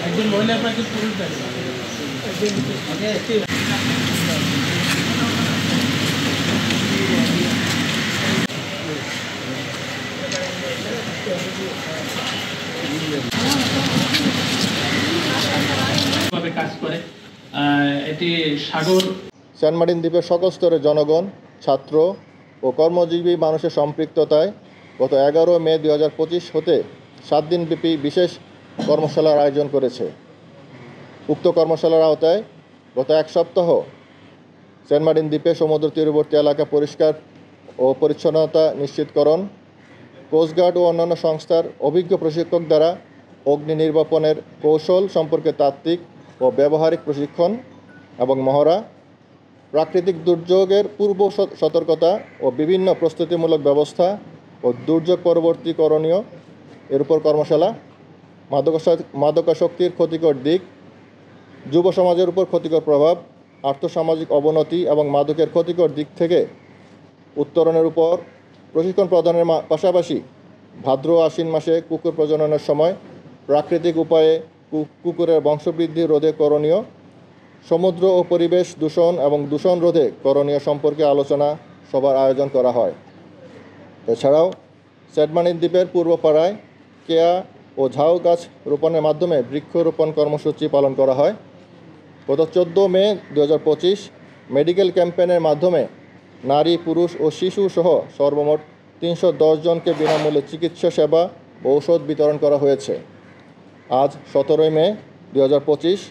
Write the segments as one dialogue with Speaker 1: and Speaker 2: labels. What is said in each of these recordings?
Speaker 1: একজন মহিলা পাখি পুরুষ দেখে কাজ করে এটি সাগর
Speaker 2: সেন্ট মার্টিন দ্বীপের সকল স্তরের জনগণ, ছাত্র ও কর্মজীবী মানুষের সম্পৃক্ততায় গত 11 মে 2025 হতে 7 দিনব্যাপী বিশেষ কর্মশালার আয়োজন করেছে। উক্ত কর্মশালার আওতায় গত এক সপ্তাহ সেন্ট মার্টিন দ্বীপে সমুদ্র তীরবর্তী এলাকা পরিষ্কার ও পরিচ্ছন্নতা নিশ্চিতকরণ, কোস্টগার্ড ও অন্যান্য সংস্থার অভিজ্ঞ প্রশিক্ষক দ্বারা অগ্নি নির্বাপনের কৌশল সম্পর্কে তাত্ত্বিক ও ব্যবহারিক প্রশিক্ষণ এবং মহড়া, প্রাকৃতিক দুর্যোগের পূর্ব সতর্কতা ও বিভিন্ন প্রস্তুতিমূলক ব্যবস্থা ও দুর্যোগ পরবর্তী করণীয় এর উপর কর্মশালা, মাদকাসক্তির ক্ষতিকর দিক, যুব সমাজের উপর ক্ষতিকর প্রভাব, আর্থসামাজিক অবনতি এবং মাদকের ক্ষতিকর দিক থেকে উত্তরণের উপর প্রশিক্ষণ প্রদানের পাশাপাশি ভাদ্র আশ্বিন মাসে কুকুর প্রজননের সময় প্রাকৃতিক উপায়ে কুকুরের বংশবৃদ্ধি রোধে করণীয়, সমুদ্র ও পরিবেশ দূষণ এবং দূষণ রোধে করণীয় সম্পর্কে আলোচনা সভার আয়োজন করা হয়। এছাড়াও সেন্ট মার্টিন দ্বীপের পূর্বপাড়ায় কেয়া ও ঝাউ গাছ রোপণের মাধ্যমে বৃক্ষরোপণ কর্মসূচি পালন করা হয়। গত 14 মে 2025 মেডিকেল ক্যাম্পেইনের মাধ্যমে নারী, পুরুষ ও শিশু সহ সর্বমোট 310 জনকে বিনামূল্যে চিকিৎসা সেবা ও ঔষধ বিতরণ করা হয়েছে। আজ 17 মে 2025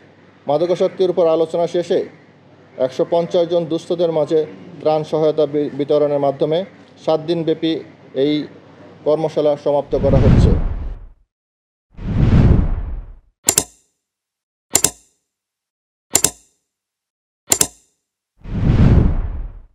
Speaker 2: মাদকাসক্তির উপর আলোচনা শেষে 150 জন দুস্থদের মাঝে ত্রাণ সহায়তা বিতরণের মাধ্যমে 7 দিনব্যাপী এই কর্মশালা সমাপ্ত করা হচ্ছে।